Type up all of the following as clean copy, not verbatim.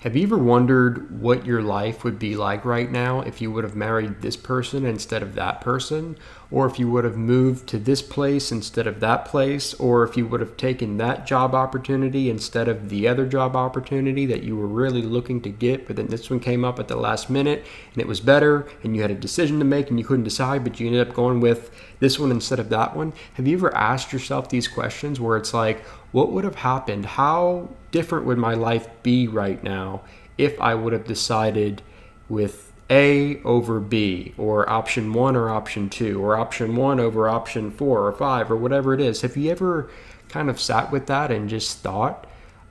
Have you ever wondered what your life would be like right now if you would have married this person instead of that person? Or if you would have moved to this place instead of that place? Or if you would have taken that job opportunity instead of the other job opportunity that you were really looking to get, but then this one came up at the last minute and it was better and you had a decision to make and you couldn't decide, but you ended up going with this one instead of that one? Have you ever asked yourself these questions where it's like, what would have happened? How different would my life be right now if I would have decided with A over B, or option one or option two, or option one over option 4 or 5, or whatever it is? Have you ever kind of sat with that and just thought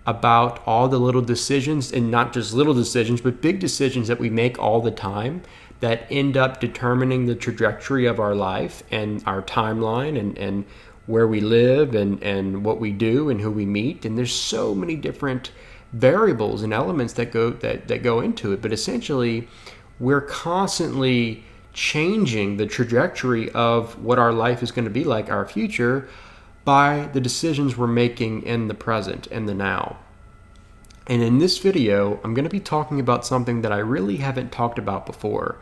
about all the little decisions, and not just little decisions, but big decisions that we make all the time that end up determining the trajectory of our life and our timeline and where we live and what we do and who we meet? And there's so many different variables and elements that go into it. But essentially, we're constantly changing the trajectory of what our life is going to be like, our future, by the decisions we're making in the present and the now. And in this video, I'm going to be talking about something that I really haven't talked about before.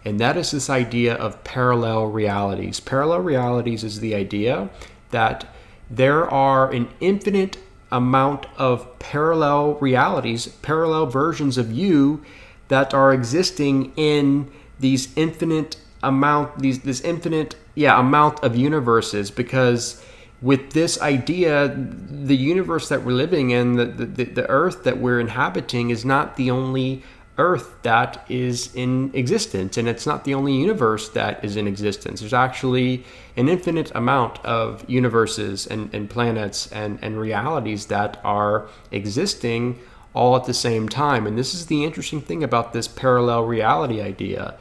And that is this idea of parallel realities. Parallel realities is the idea that there are an infinite amount of parallel realities, parallel versions of you that are existing in these infinite amount, this infinite amount of universes. Because with this idea, the universe that we're living in, the earth that we're inhabiting, is not the only earth that is in existence, and it's not the only universe that is in existence. There's actually an infinite amount of universes and planets and realities that are existing all at the same time. And this is the interesting thing about this parallel reality idea.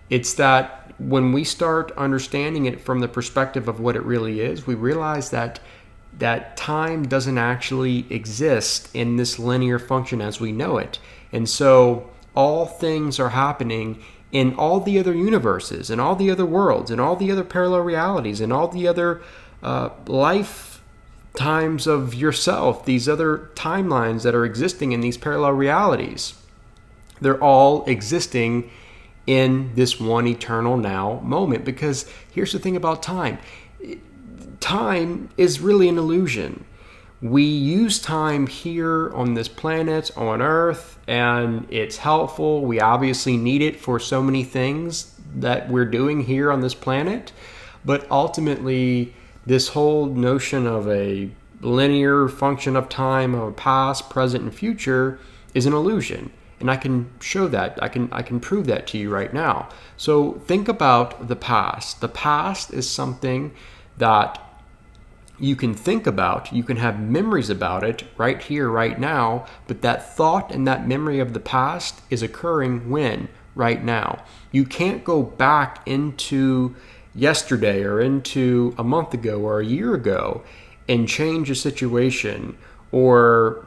It's that when we start understanding it from the perspective of what it really is, we realize that time doesn't actually exist in this linear function as we know it. And so all things are happening in all the other universes and all the other worlds and all the other parallel realities and all the other lifetimes of yourself, these other timelines that are existing in these parallel realities. They're all existing in this one eternal now moment. Because here's the thing about time. Time is really an illusion. We use time here on this planet, on Earth, and it's helpful. We obviously need it for so many things that we're doing here on this planet. But ultimately, this whole notion of a linear function of time, of past, present, and future, is an illusion. And I can show that. I can prove that to you right now. So think about the past. The past is something that you can think about, you can have memories about it right here, right now, but that thought and that memory of the past is occurring when? Right now. You can't go back into yesterday or into a month ago or a year ago and change a situation, or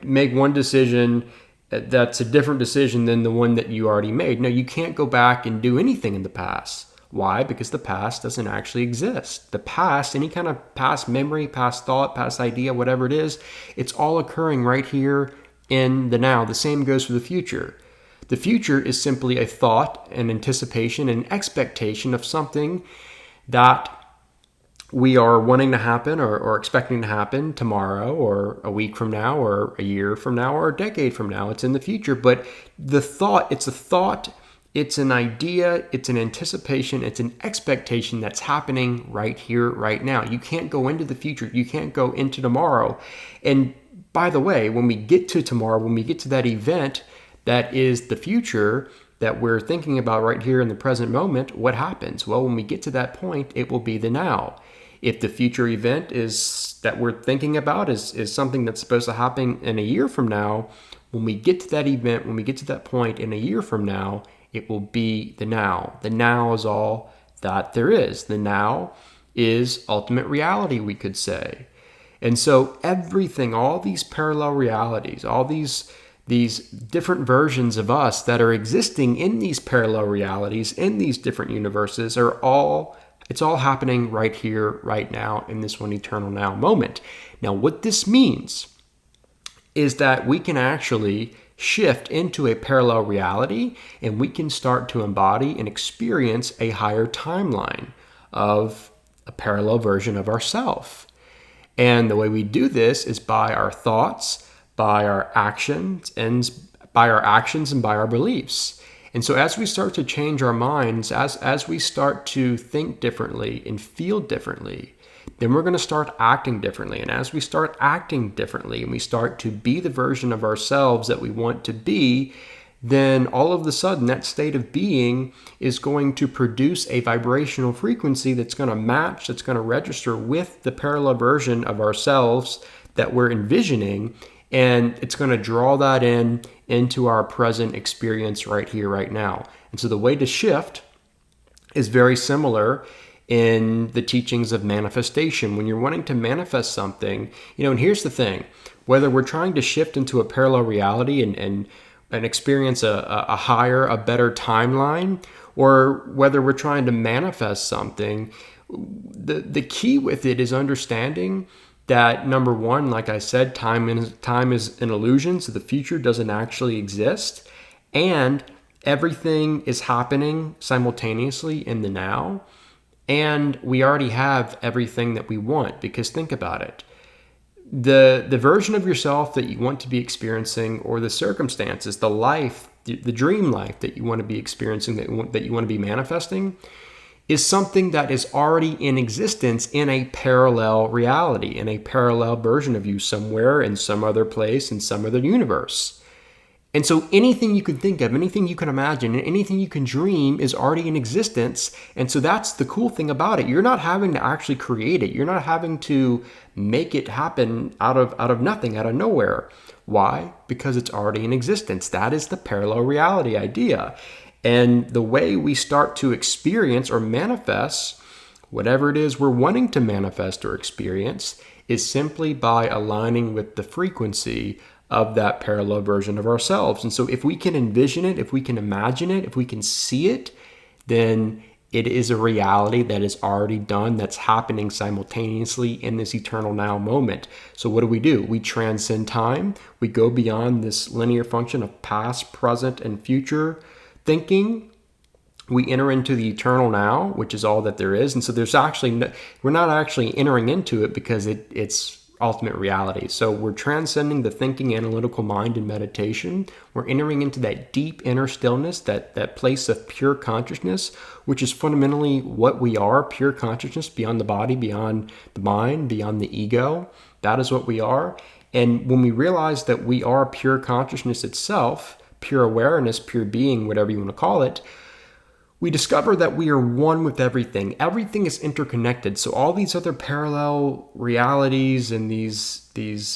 make one decision that's a different decision than the one that you already made. No, you can't go back and do anything in the past. Why? Because the past doesn't actually exist. The past, any kind of past memory, past thought, past idea, whatever it is, it's all occurring right here in the now. The same goes for the future. The future is simply a thought, an anticipation, an expectation of something that we are wanting to happen or expecting to happen tomorrow or a week from now or a year from now or a decade from now. It's in the future. But the thought, it's a thought, it's an idea, it's an anticipation, it's an expectation that's happening right here, right now. You can't go into the future. You can't go into tomorrow. And by the way, when we get to tomorrow, when we get to that event that is the future that we're thinking about right here in the present moment, what happens? Well, when we get to that point, it will be the now. If the future event is that we're thinking about is something that's supposed to happen in a year from now, when we get to that event, when we get to that point in a year from now, it will be the now. The now is all that there is. The now is ultimate reality, we could say. And so everything, all these parallel realities, all these different versions of us that are existing in these parallel realities, in these different universes, it's all happening right here, right now, in this one eternal now moment. Now, what this means is that we can actually shift into a parallel reality, and we can start to embody and experience a higher timeline of a parallel version of ourself. And the way we do this is by our thoughts, by our actions, and by our beliefs. And so as we start to change our minds, as we start to think differently and feel differently, then we're going to start acting differently. And as we start acting differently and we start to be the version of ourselves that we want to be, then all of a sudden that state of being is going to produce a vibrational frequency that's going to match, that's going to register with the parallel version of ourselves that we're envisioning. And it's going to draw that into our present experience right here, right now. And so the way to shift is very similar in the teachings of manifestation. When you're wanting to manifest something, and here's the thing, whether we're trying to shift into a parallel reality and experience a higher, a better timeline, or whether we're trying to manifest something, the key with it is understanding that, number one, like I said, time is an illusion, so the future doesn't actually exist, and everything is happening simultaneously in the now, and we already have everything that we want. Because think about it. The version of yourself that you want to be experiencing, or the circumstances, the life, the dream life that you want to be experiencing, that you want to be manifesting, is something that is already in existence in a parallel reality, in a parallel version of you somewhere, in some other place, in some other universe. And so anything you can think of, anything you can imagine, and anything you can dream is already in existence. And so that's the cool thing about it. You're not having to actually create it. You're not having to make it happen out of nothing, out of nowhere. Why? Because it's already in existence. That is the parallel reality idea. And the way we start to experience or manifest whatever it is we're wanting to manifest or experience is simply by aligning with the frequency of that parallel version of ourselves. And so if we can envision it, if we can imagine it, if we can see it, then it is a reality that is already done, that's happening simultaneously in this eternal now moment. So what do? We transcend time. We go beyond this linear function of past, present, and future thinking. We enter into the eternal now, which is all that there is. And so we're not actually entering into it because it's ultimate reality. So we're transcending the thinking analytical mind in meditation. We're entering into that deep inner stillness, that place of pure consciousness, which is fundamentally what we are, pure consciousness, beyond the body, beyond the mind, beyond the ego. That is what we are. And when we realize that we are pure consciousness itself, pure awareness, pure being, whatever you want to call it, we discover that we are one with everything. Everything is interconnected. So all these other parallel realities and these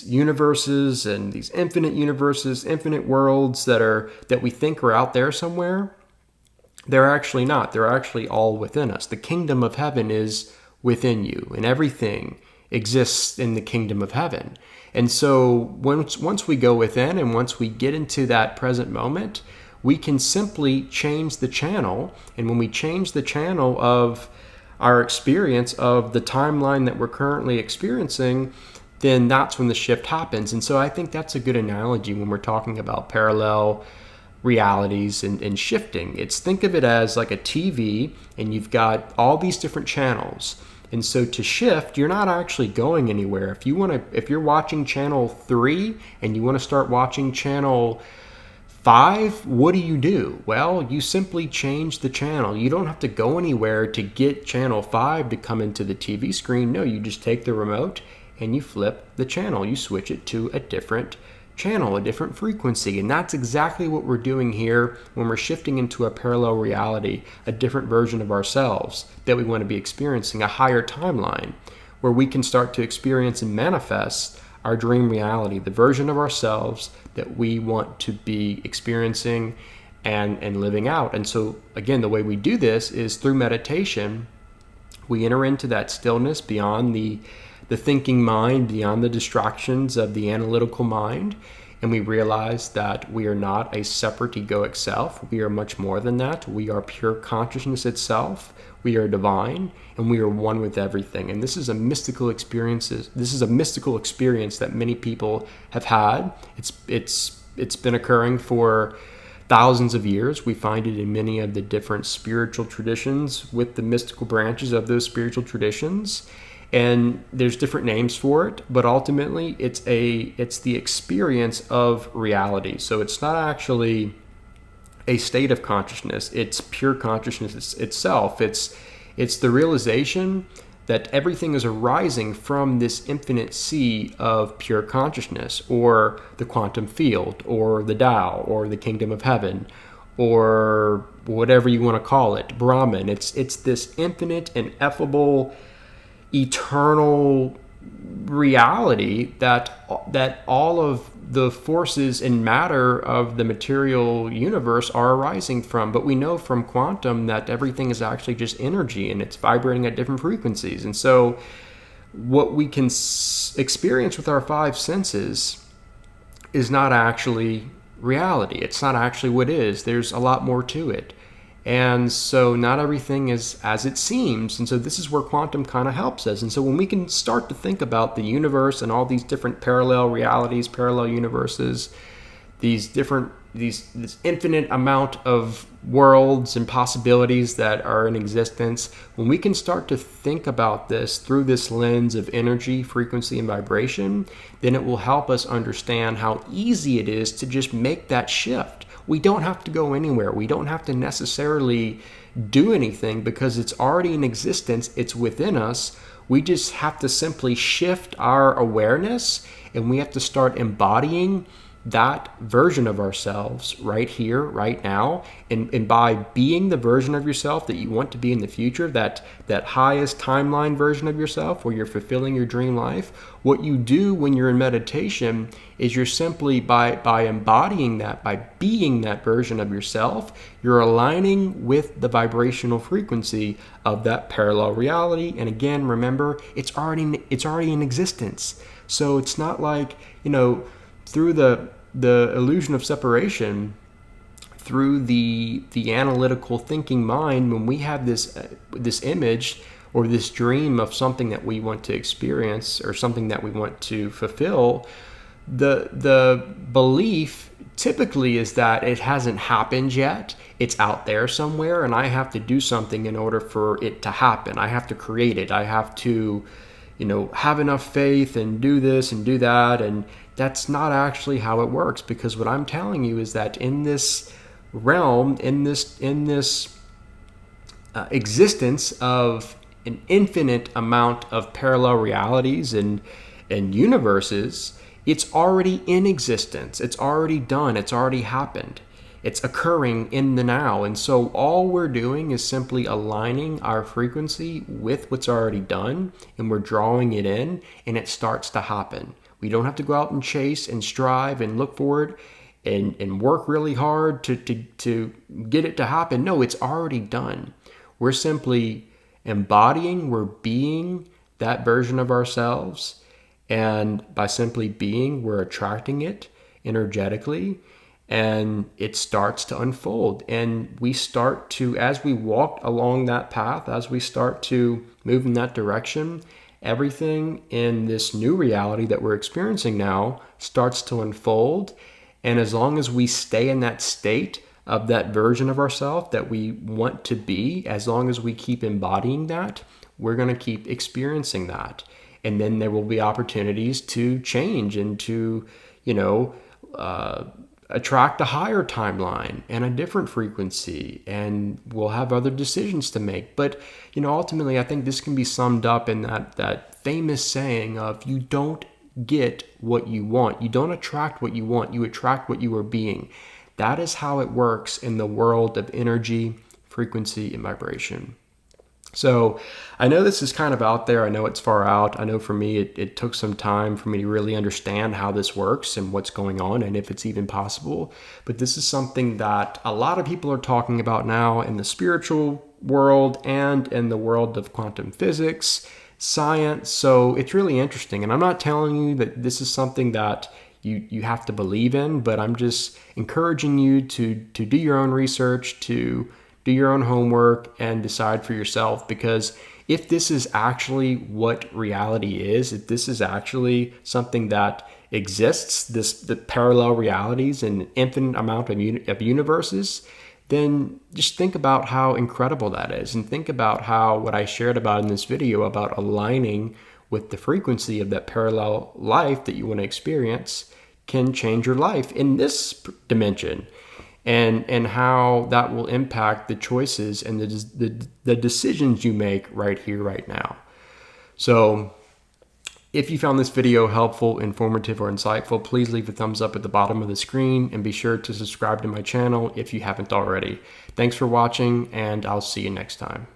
universes and these infinite universes, infinite worlds that we think are out there somewhere, they're actually not. They're actually all within us. The kingdom of heaven is within you, and everything exists in the kingdom of heaven. And so once we go within and once we get into that present moment, we can simply change the channel. And when we change the channel of our experience of the timeline that we're currently experiencing, then that's when the shift happens. And so I think that's a good analogy when we're talking about parallel realities and shifting. Think of it as like a TV, and you've got all these different channels. And so to shift, you're not actually going anywhere. If you're watching channel 3 and you want to start watching channel 5, what do? Well, you simply change the channel. You don't have to go anywhere to get channel 5 to come into the TV screen. No, you just take the remote and you flip the channel. You switch it to a different channel, a different frequency. And that's exactly what we're doing here when we're shifting into a parallel reality, a different version of ourselves that we want to be experiencing, a higher timeline where we can start to experience and manifest our dream reality, the version of ourselves that we want to be experiencing and living out. And so again, the way we do this is through meditation. We enter into that stillness beyond the thinking mind, beyond the distractions of the analytical mind, and we realize that we are not a separate egoic self. We are much more than that. We are pure consciousness itself. We are divine, and we are one with everything. And this is a mystical experience. This is a mystical experience that many people have had. It's been occurring for thousands of years. We find it in many of the different spiritual traditions with the mystical branches of those spiritual traditions. And there's different names for it, but ultimately it's the experience of reality. So it's not actually a state of consciousness. It's pure consciousness itself. It's the realization that everything is arising from this infinite sea of pure consciousness, or the quantum field, or the Tao, or the kingdom of heaven, or whatever you want to call it, Brahman. It's this infinite, ineffable, eternal reality that all of the forces and matter of the material universe are arising from. But we know from quantum that everything is actually just energy, and it's vibrating at different frequencies. And so what we can experience with our five senses is not actually reality. It's not actually what is. There's a lot more to it. And so not everything is as it seems. And so this is where quantum kind of helps us. And so when we can start to think about the universe and all these different parallel realities, parallel universes, this infinite amount of worlds and possibilities that are in existence, when we can start to think about this through this lens of energy, frequency, and vibration, then it will help us understand how easy it is to just make that shift. We don't have to go anywhere. We don't have to necessarily do anything because it's already in existence. It's within us. We just have to simply shift our awareness, and we have to start embodying that version of ourselves right here, right now. And by being the version of yourself that you want to be in the future, that highest timeline version of yourself where you're fulfilling your dream life, what you do when you're in meditation is you're simply by embodying that, by being that version of yourself, you're aligning with the vibrational frequency of that parallel reality. And again, remember, it's already in existence. So it's not like, through the illusion of separation, through the analytical thinking mind, when we have this image or this dream of something that we want to experience or something that we want to fulfill, the belief typically is that it hasn't happened yet. It's out there somewhere, and I have to do something in order for it to happen. I have to create it. I have to have enough faith and do this and do that. And that's not actually how it works, because what I'm telling you is that in this realm, in this existence of an infinite amount of parallel realities and universes, it's already in existence. It's already done. It's already happened. It's occurring in the now. And so all we're doing is simply aligning our frequency with what's already done, and we're drawing it in, and it starts to happen. We don't have to go out and chase and strive and look for it and work really hard to get it to happen. No, it's already done. We're simply embodying, we're being that version of ourselves. And by simply being, we're attracting it energetically. And it starts to unfold. And we start to, as we walk along that path, as we start to move in that direction, everything in this new reality that we're experiencing now starts to unfold. And as long as we stay in that state of that version of ourselves that we want to be, as long as we keep embodying that, we're going to keep experiencing that. And then there will be opportunities to change and to, attract a higher timeline and a different frequency, and we'll have other decisions to make. But ultimately, I think this can be summed up in that famous saying of, you don't get what you want, you don't attract what you want, you attract what you are being. That is how it works in the world of energy, frequency, and vibration. So I know this is kind of out there. I know it's far out. I know for me, it took some time for me to really understand how this works and what's going on and if it's even possible. But this is something that a lot of people are talking about now in the spiritual world and in the world of quantum physics, science. So it's really interesting. And I'm not telling you that this is something that you have to believe in, but I'm just encouraging you to do your own research, to do your own homework, and decide for yourself. Because if this is actually what reality is, if this is actually something that exists, the parallel realities and infinite amount of universes, then just think about how incredible that is, and think about how what I shared about in this video about aligning with the frequency of that parallel life that you want to experience can change your life in this dimension, and how that will impact the choices and the decisions you make right here, right now. So if you found this video helpful, informative, or insightful, please leave a thumbs up at the bottom of the screen, and be sure to subscribe to my channel if you haven't already. Thanks for watching, and I'll see you next time.